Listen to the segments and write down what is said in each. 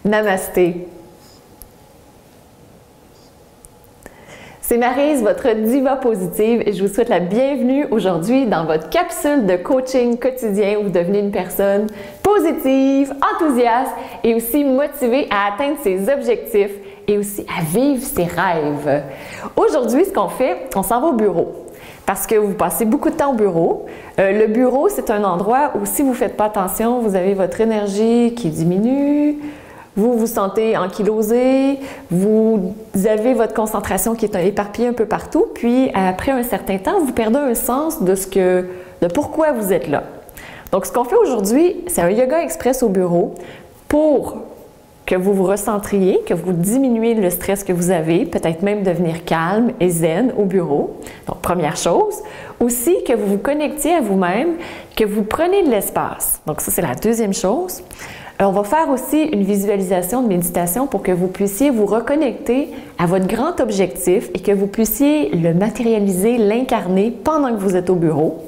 Namasté. C'est Maryse, votre diva positive, et je vous souhaite la bienvenue aujourd'hui dans votre capsule de coaching quotidien où vous devenez une personne positive, enthousiaste et aussi motivée à atteindre ses objectifs et aussi à vivre ses rêves. Aujourd'hui, ce qu'on fait, on s'en va au bureau. Parce que vous passez beaucoup de temps au bureau. Le bureau, c'est un endroit où si vous ne faites pas attention, vous avez votre énergie qui diminue, vous vous sentez ankylosé, vous avez votre concentration qui est éparpillée un peu partout, puis après un certain temps, vous perdez un sens de pourquoi vous êtes là. Donc, ce qu'on fait aujourd'hui, c'est un yoga express au bureau pour que vous vous recentriez, que vous diminuez le stress que vous avez, peut-être même devenir calme et zen au bureau. Donc, première chose. Aussi, que vous vous connectiez à vous-même, que vous preniez de l'espace. Donc, ça, c'est la deuxième chose. On va faire aussi une visualisation de méditation pour que vous puissiez vous reconnecter à votre grand objectif et que vous puissiez le matérialiser, l'incarner pendant que vous êtes au bureau.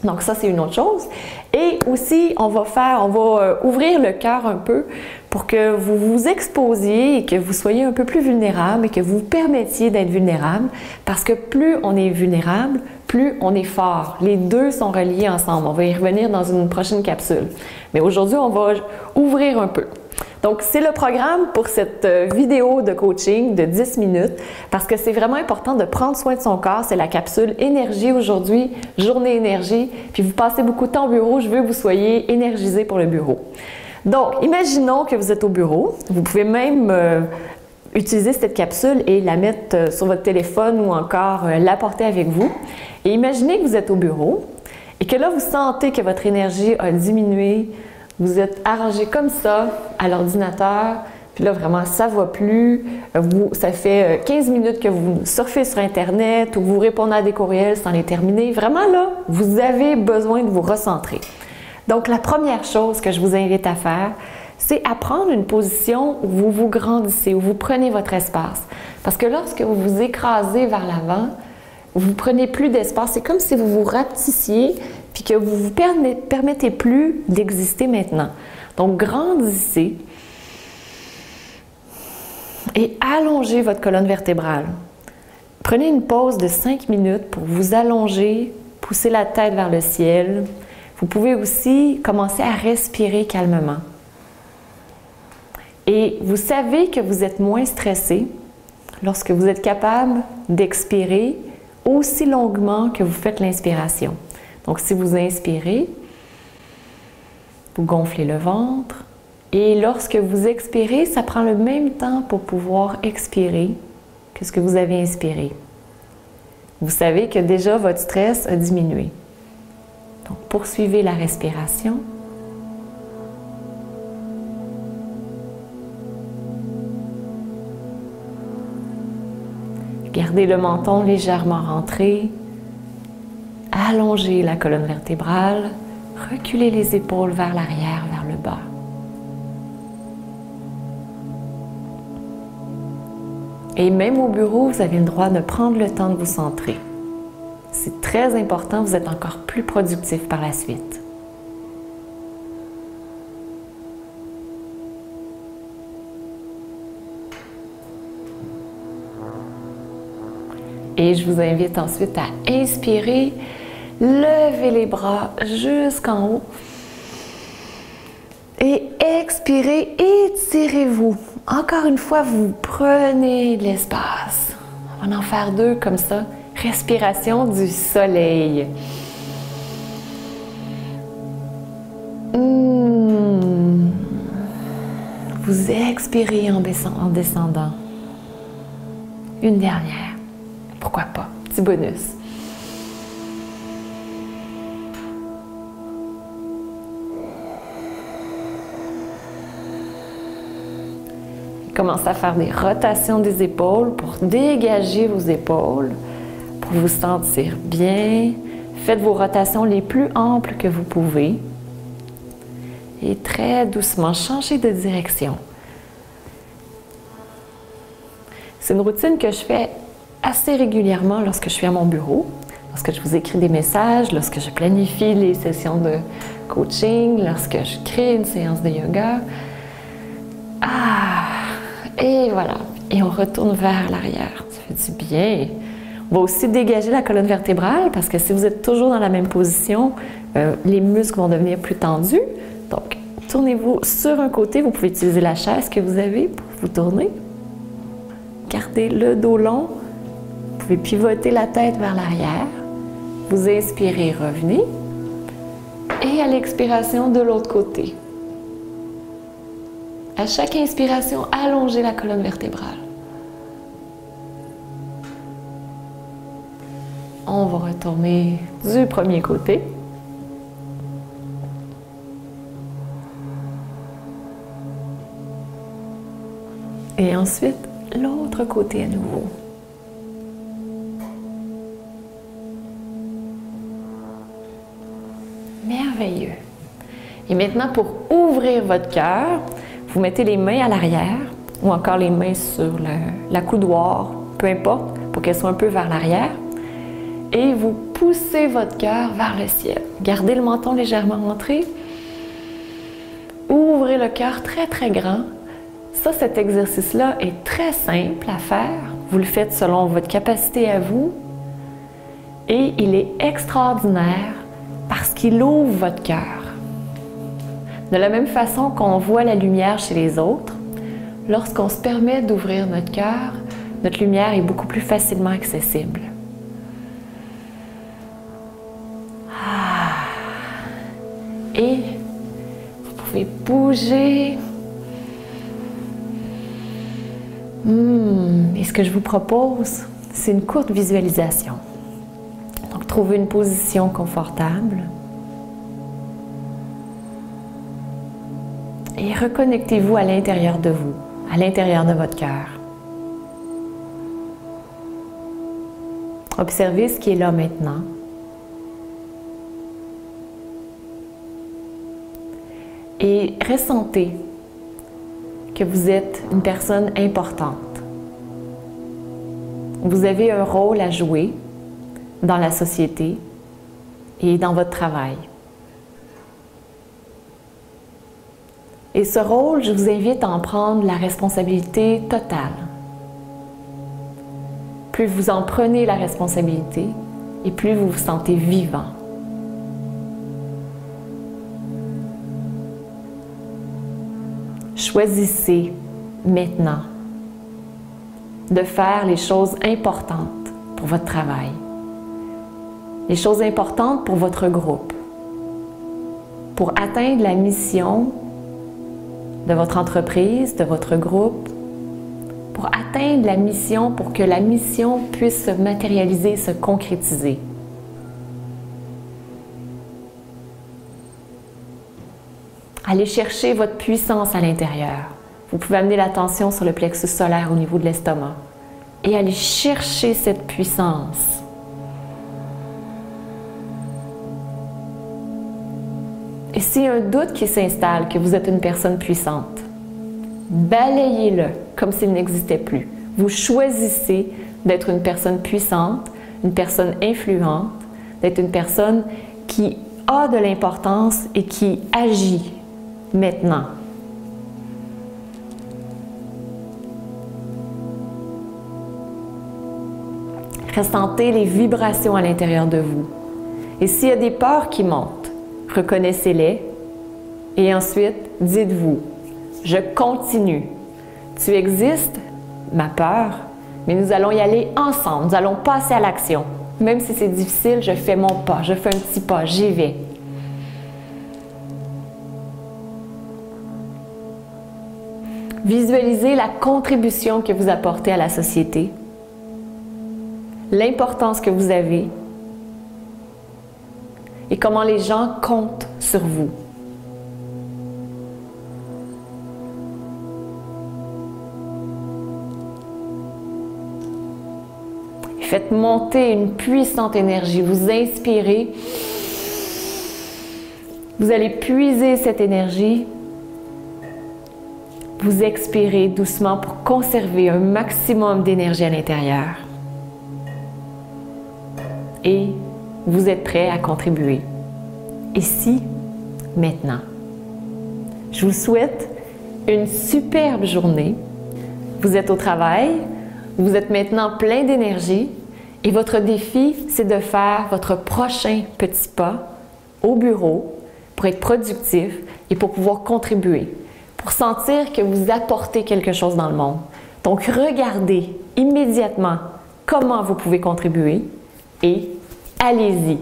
Donc ça, c'est une autre chose. Et aussi, on va ouvrir le cœur un peu pour que vous vous exposiez et que vous soyez un peu plus vulnérable et que vous vous permettiez d'être vulnérable parce que plus on est vulnérable, plus on est fort. Les deux sont reliés ensemble. On va y revenir dans une prochaine capsule. Mais aujourd'hui, on va ouvrir un peu. Donc, c'est le programme pour cette vidéo de coaching de 10 minutes parce que c'est vraiment important de prendre soin de son corps. C'est la capsule énergie aujourd'hui, journée énergie. Puis vous passez beaucoup de temps au bureau, je veux que vous soyez énergisé pour le bureau. Donc, imaginons que vous êtes au bureau. Vous pouvez même utiliser cette capsule et la mettre sur votre téléphone ou encore la porter avec vous. Et imaginez que vous êtes au bureau et que là, vous sentez que votre énergie a diminué. Vous êtes arrangé comme ça à l'ordinateur, puis là, vraiment, ça ne va plus. Ça fait 15 minutes que vous surfez sur Internet ou vous répondez à des courriels sans les terminer. Vraiment, là, vous avez besoin de vous recentrer. Donc, la première chose que je vous invite à faire, c'est à prendre une position où vous vous grandissez, où vous prenez votre espace. Parce que lorsque vous vous écrasez vers l'avant, vous ne prenez plus d'espace. C'est comme si vous vous rapetissiez puis que vous ne vous permettez plus d'exister maintenant. Donc, grandissez et allongez votre colonne vertébrale. Prenez une pause de 5 minutes pour vous allonger, pousser la tête vers le ciel. Vous pouvez aussi commencer à respirer calmement. Et vous savez que vous êtes moins stressé lorsque vous êtes capable d'expirer aussi longuement que vous faites l'inspiration. Donc, si vous inspirez, vous gonflez le ventre et lorsque vous expirez, ça prend le même temps pour pouvoir expirer que ce que vous avez inspiré. Vous savez que déjà votre stress a diminué. Donc, poursuivez la respiration. Gardez le menton légèrement rentré. Allongez la colonne vertébrale. Reculez les épaules vers l'arrière, vers le bas. Et même au bureau, vous avez le droit de prendre le temps de vous centrer. C'est très important, vous êtes encore plus productif par la suite. Et je vous invite ensuite à inspirer, levez les bras jusqu'en haut et expirez, étirez-vous. Encore une fois, vous prenez de l'espace. On va en faire deux comme ça. Respiration du soleil. Vous expirez en descendant. Une dernière. Pourquoi pas? Petit bonus. Commencez à faire des rotations des épaules pour dégager vos épaules, pour vous sentir bien. Faites vos rotations les plus amples que vous pouvez. Et très doucement, changez de direction. C'est une routine que je fais assez régulièrement lorsque je suis à mon bureau, lorsque je vous écris des messages, lorsque je planifie les sessions de coaching, lorsque je crée une séance de yoga. Et voilà. Et on retourne vers l'arrière. Ça fait du bien. On va aussi dégager la colonne vertébrale parce que si vous êtes toujours dans la même position, les muscles vont devenir plus tendus. Donc, tournez-vous sur un côté. Vous pouvez utiliser la chaise que vous avez pour vous tourner. Gardez le dos long. Vous pouvez pivoter la tête vers l'arrière. Vous inspirez, revenez. Et à l'expiration, de l'autre côté. À chaque inspiration, allongez la colonne vertébrale. On va retourner du premier côté. Et ensuite, l'autre côté à nouveau. Merveilleux. Et maintenant, pour ouvrir votre cœur, vous mettez les mains à l'arrière ou encore les mains sur la coudoir, peu importe, pour qu'elles soient un peu vers l'arrière. Et vous poussez votre cœur vers le ciel. Gardez le menton légèrement rentré. Ouvrez le cœur très, très grand. Ça, cet exercice-là est très simple à faire. Vous le faites selon votre capacité à vous. Et il est extraordinaire parce qu'il ouvre votre cœur. De la même façon qu'on voit la lumière chez les autres, lorsqu'on se permet d'ouvrir notre cœur, notre lumière est beaucoup plus facilement accessible. Et vous pouvez bouger. Et ce que je vous propose, c'est une courte visualisation. Donc, trouvez une position confortable. Et reconnectez-vous à l'intérieur de vous, à l'intérieur de votre cœur. Observez ce qui est là maintenant. Et ressentez que vous êtes une personne importante. Vous avez un rôle à jouer dans la société et dans votre travail. Et ce rôle, je vous invite à en prendre la responsabilité totale. Plus vous en prenez la responsabilité, et plus vous vous sentez vivant. Choisissez maintenant de faire les choses importantes pour votre travail, les choses importantes pour votre groupe, pour atteindre la mission de votre entreprise, de votre groupe, pour atteindre la mission, pour que la mission puisse se matérialiser, se concrétiser. Allez chercher votre puissance à l'intérieur. Vous pouvez amener l'attention sur le plexus solaire au niveau de l'estomac et allez chercher cette puissance. Et s'il y a un doute qui s'installe que vous êtes une personne puissante, balayez-le comme s'il n'existait plus. Vous choisissez d'être une personne puissante, une personne influente, d'être une personne qui a de l'importance et qui agit maintenant. Ressentez les vibrations à l'intérieur de vous. Et s'il y a des peurs qui montent, reconnaissez-les et ensuite dites-vous, je continue. Tu existes, ma peur, mais nous allons y aller ensemble, nous allons passer à l'action. Même si c'est difficile, je fais mon pas, je fais un petit pas, j'y vais. Visualisez la contribution que vous apportez à la société, l'importance que vous avez et comment les gens comptent sur vous. Faites monter une puissante énergie. Vous inspirez. Vous allez puiser cette énergie. vous expirez doucement pour conserver un maximum d'énergie à l'intérieur. Et vous êtes prêt à contribuer. Ici, maintenant. Je vous souhaite une superbe journée. Vous êtes au travail, vous êtes maintenant plein d'énergie et votre défi, c'est de faire votre prochain petit pas au bureau pour être productif et pour pouvoir contribuer, pour sentir que vous apportez quelque chose dans le monde. Donc, regardez immédiatement comment vous pouvez contribuer et allez-y.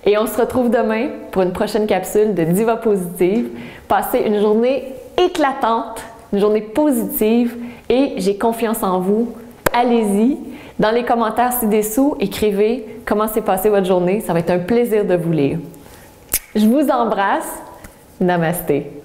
Et on se retrouve demain pour une prochaine capsule de Diva Positive. Passez une journée éclatante, une journée positive et j'ai confiance en vous. Allez-y. Dans les commentaires ci-dessous, écrivez comment s'est passée votre journée. Ça va être un plaisir de vous lire. Je vous embrasse. Namasté.